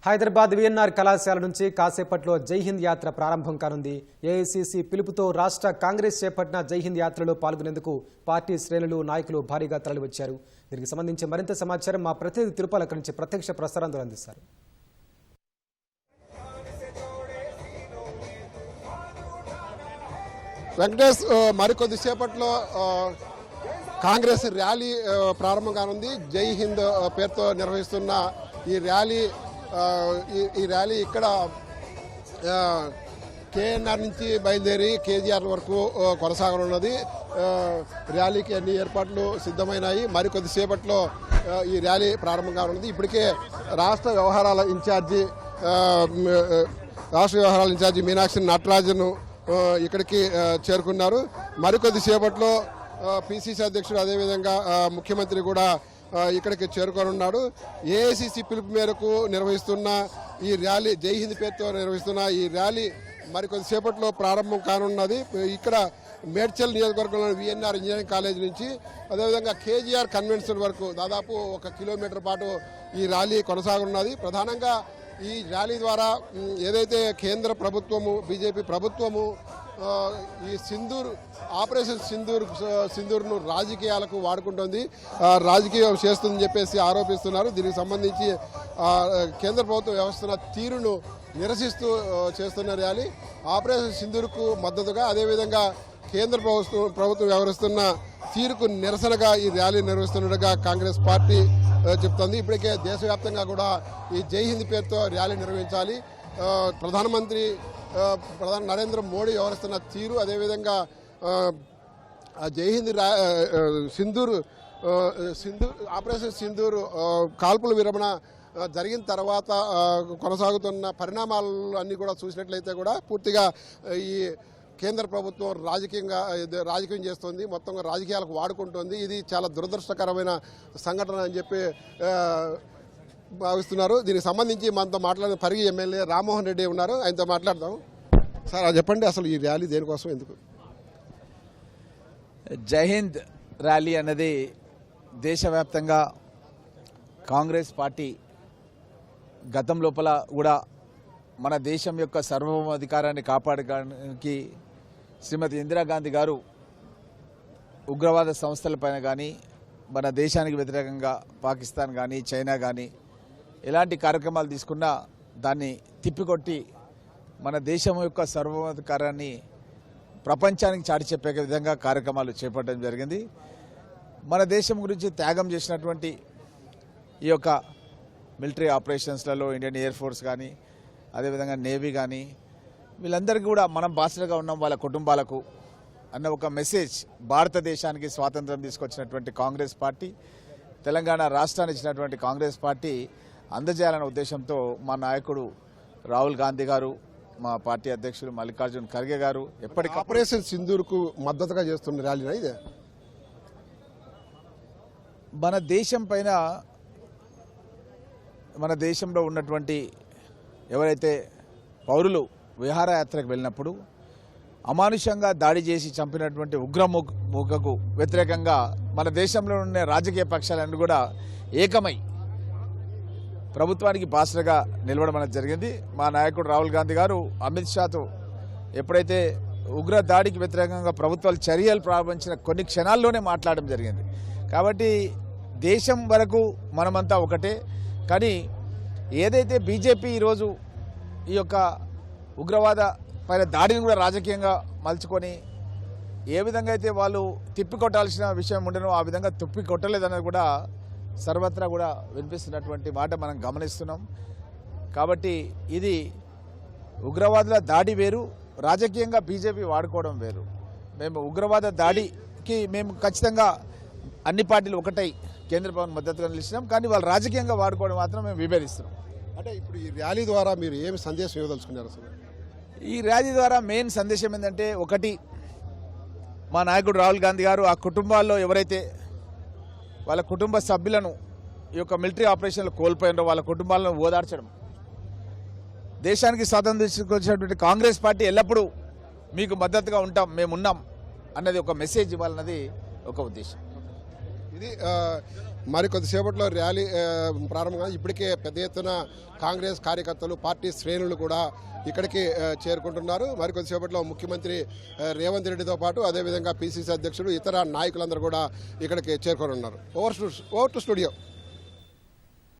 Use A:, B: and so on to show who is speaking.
A: Hyderabad VNR కళాశాల నుంచి కాసేపట్లో జై హింద్ యాత్ర ప్రారంభం కానుంది. ఏఐసీసీ పిలుపుతో రాష్ట్ర కాంగ్రెస్ చేపట్టిన జై హింద్ యాత్రలో పాల్గొనేందుకు పార్టీ శ్రేణులు నాయకులు భారీగా తరలివచ్చారు. దీనికి సంబంధించి మరింత సమాచారం మా ప్రతినిధి తిరుపతి అక్కడి నుంచి ప్రత్యక్ష ప్రసారం అందిస్తారు.
B: వెంకటేష్, మరికొద్దిసేపట్లో కాంగ్రెస్ ర్యాలీ ప్రారంభం కానుంది. జై హింద్ పేరుతో నిర్వహిస్తున్న ఈ ర్యాలీ ఇక్కడ కేఎన్ఆర్ నుంచి బయలుదేరి కేజీఆర్ వరకు కొనసాగనున్నది. ర్యాలీకి అన్ని ఏర్పాట్లు సిద్ధమైనాయి. మరికొద్దిసేపట్లో ఈ ర్యాలీ ప్రారంభం కానున్నది. ఇప్పటికే రాష్ట్ర వ్యవహారాల ఇన్ఛార్జి మీనాక్షి నటరాజన్ ఇక్కడికి చేరుకున్నారు. మరికొద్దిసేపట్లో పిసిసి అధ్యక్షుడు అదేవిధంగా ముఖ్యమంత్రి కూడా ఇక్కడికి చేరుకోనున్నాడు. ఏఐసిసి పిలుపు మేరకు నిర్వహిస్తున్న ఈ ర్యాలీ, జై హింద్ పేరుతో నిర్వహిస్తున్న ఈ ర్యాలీ మరికొద్దిసేపట్లో ప్రారంభం కానున్నది. ఇక్కడ మేడ్చల్ నియోజకవర్గంలోని విఎన్ఆర్ ఇంజనీరింగ్ కాలేజ్ నుంచి అదేవిధంగా కేజీఆర్ కన్వెన్షన్ వరకు దాదాపు 1 కిలోమీటర్ పాటు ఈ ర్యాలీ కొనసాగనున్నది. ప్రధానంగా ఈ ర్యాలీ ద్వారా ఏదైతే కేంద్ర ప్రభుత్వము, బీజేపీ ప్రభుత్వము ఈ ఆపరేషన్ సింధూర్ను రాజకీయాలకు వాడుకుంటుంది, రాజకీయం చేస్తుందని చెప్పేసి ఆరోపిస్తున్నారు. దీనికి సంబంధించి కేంద్ర ప్రభుత్వం వ్యవస్థన తీరును నిరసిస్తూ చేస్తున్న ర్యాలీ. ఆపరేషన్ సింధూర్కు మద్దతుగా అదేవిధంగా కేంద్ర ప్రభుత్వం వ్యవహరిస్తున్న తీరుకు నిరసనగా ఈ ర్యాలీ నిర్వహిస్తున్నట్టుగా కాంగ్రెస్ పార్టీ చెప్తోంది. ఇప్పటికే దేశవ్యాప్తంగా కూడా ఈ జై హింద్ పేరుతో ర్యాలీ నిర్వహించాలి, ప్రధాని నరేంద్ర మోడీ వ్యవహరిస్తున్న తీరు అదేవిధంగా జై హింద్ సింధూర్ ఆపరేషన్ సింధూర్ కాల్పుల విరమణ జరిగిన తర్వాత కొనసాగుతున్న పరిణామాలు అన్నీ కూడా చూసినట్లయితే కూడా పూర్తిగా ఈ కేంద్ర ప్రభుత్వం రాజకీయం చేస్తుంది, మొత్తంగా రాజకీయాలకు వాడుకుంటుంది. ఇది చాలా దురదృష్టకరమైన సంఘటన అని చెప్పి భావిస్తున్నారు. దీనికి సంబంధించి మనతో మాట్లాడిన పరిగి ఎమ్మెల్యే రామ్మోహన్ రెడ్డి ఉన్నారు, ఆయనతో మాట్లాడదాం. సార్, చెప్పండి, అసలు ఈ ర్యాలీ దేనికోసం, ఎందుకు?
C: జై హింద్ ర్యాలీ అన్నది దేశవ్యాప్తంగా కాంగ్రెస్ పార్టీ గతం లోపల కూడా మన దేశం యొక్క సార్వభౌమాధికారాన్ని కాపాడడానికి శ్రీమతి ఇందిరాగాంధీ గారు ఉగ్రవాద సంస్థలపైన కానీ మన దేశానికి వ్యతిరేకంగా పాకిస్తాన్ కానీ చైనా కానీ ఎలాంటి కార్యక్రమాలు తీసుకున్నా దాన్ని తిప్పికొట్టి మన దేశం యొక్క సార్వభౌమాధికారాన్ని ప్రపంచానికి చాటి చెప్పే విధంగా కార్యక్రమాలు చేపట్టడం జరిగింది. మన దేశం గురించి త్యాగం చేసినటువంటి ఈ యొక్క మిలిటరీ ఆపరేషన్స్లలో ఇండియన్ ఎయిర్ ఫోర్స్ కానీ అదేవిధంగా నేవీ కానీ వీళ్ళందరికీ కూడా మనం బాసటగా ఉన్నాం వాళ్ళ కుటుంబాలకు అన్న ఒక మెసేజ్ భారతదేశానికి స్వాతంత్రం తీసుకొచ్చినటువంటి కాంగ్రెస్ పార్టీ, తెలంగాణ రాష్ట్రాన్ని ఇచ్చినటువంటి కాంగ్రెస్ పార్టీ అందజేయాలనే ఉద్దేశంతో మా నాయకుడు రాహుల్ గాంధీ గారు, మా పార్టీ అధ్యక్షులు మల్లికార్జున్ ఖర్గే గారు ఎప్పటికీ
B: ఆపరేషన్ సింధూర్కు మద్దతుగా చేస్తున్న ర్యాలీనా ఇదే?
C: మన దేశం పైన, మన దేశంలో ఉన్నటువంటి ఎవరైతే పౌరులు విహారయాత్రకు వెళ్ళినప్పుడు అమానుషంగా దాడి చేసి చంపినటువంటి ఉగ్రమూకకు వ్యతిరేకంగా మన దేశంలో ఉన్న రాజకీయ పక్షాలన్నీ కూడా ఏకమై ప్రభుత్వానికి బాసటగా నిలవడం అనేది జరిగింది. మా నాయకుడు రాహుల్ గాంధీ గారు అమిత్ షాతో ఎప్పుడైతే ఉగ్ర దాడికి వ్యతిరేకంగా ప్రభుత్వాలు చర్యలు ప్రారంభించిన కొన్ని క్షణాల్లోనే మాట్లాడడం జరిగింది. కాబట్టి దేశం వరకు మనమంతా ఒకటే. కానీ ఏదైతే బీజేపీ ఈరోజు ఈ యొక్క ఉగ్రవాద పైన దాడిని కూడా రాజకీయంగా మలుచుకొని ఏ విధంగా అయితే వాళ్ళు తిప్పికొట్టాల్సిన విషయం ఉండనో ఆ విధంగా తిప్పికొట్టలేదన్నది కూడా సర్వత్రా కూడా వినిపిస్తున్నటువంటి మాట మనం గమనిస్తున్నాం. కాబట్టి ఇది ఉగ్రవాదుల దాడి వేరు, రాజకీయంగా బీజేపీ వాడుకోవడం వేరు. మేము ఉగ్రవాద దాడికి మేము ఖచ్చితంగా అన్ని పార్టీలు ఒకటై కేంద్ర ప్రభుత్వం మద్దతుగా నిలిచినాం, కానీ వాళ్ళు రాజకీయంగా వాడుకోవడం మాత్రం మేము విభేదిస్తున్నాం.
B: అంటే ఇప్పుడు ఈ ర్యాలీ ద్వారా మీరు ఏమి సందేశం ఇవ్వదలుచుకున్నారు? అసలు
C: ఈ ర్యాలీ ద్వారా మెయిన్ సందేశం ఏంటంటే, ఒకటి, మా నాయకుడు రాహుల్ గాంధీ గారు ఆ కుటుంబాల్లో ఎవరైతే వాళ్ళ కుటుంబ సభ్యులను ఈ యొక్క మిలిటరీ ఆపరేషన్లు కోల్పోయినారో వాళ్ళ కుటుంబాలను ఓదార్చడం. దేశానికి స్వాతంత్రం తీసుకొచ్చినటువంటి కాంగ్రెస్ పార్టీ ఎల్లప్పుడూ మీకు మద్దతుగా ఉంటాం, మేమున్నాం అన్నది ఒక మెసేజ్ ఇవ్వాలన్నది ఒక ఉద్దేశం.
B: ఇది మరి కొద్దిసేపట్లో ర్యాలీ ప్రారంభంగా ఇప్పటికే పెద్ద ఎత్తున కాంగ్రెస్ కార్యకర్తలు పార్టీ శ్రేణులు కూడా ఇక్కడికి చేరుకుంటున్నారు. మరి కొద్దిసేపట్లో ముఖ్యమంత్రి రేవంత్ రెడ్డితో పాటు అదేవిధంగా పిసిసి అధ్యక్షుడు ఇతర నాయకులందరూ కూడా ఇక్కడికి చేరుకొని ఉన్నారు. Over to studio.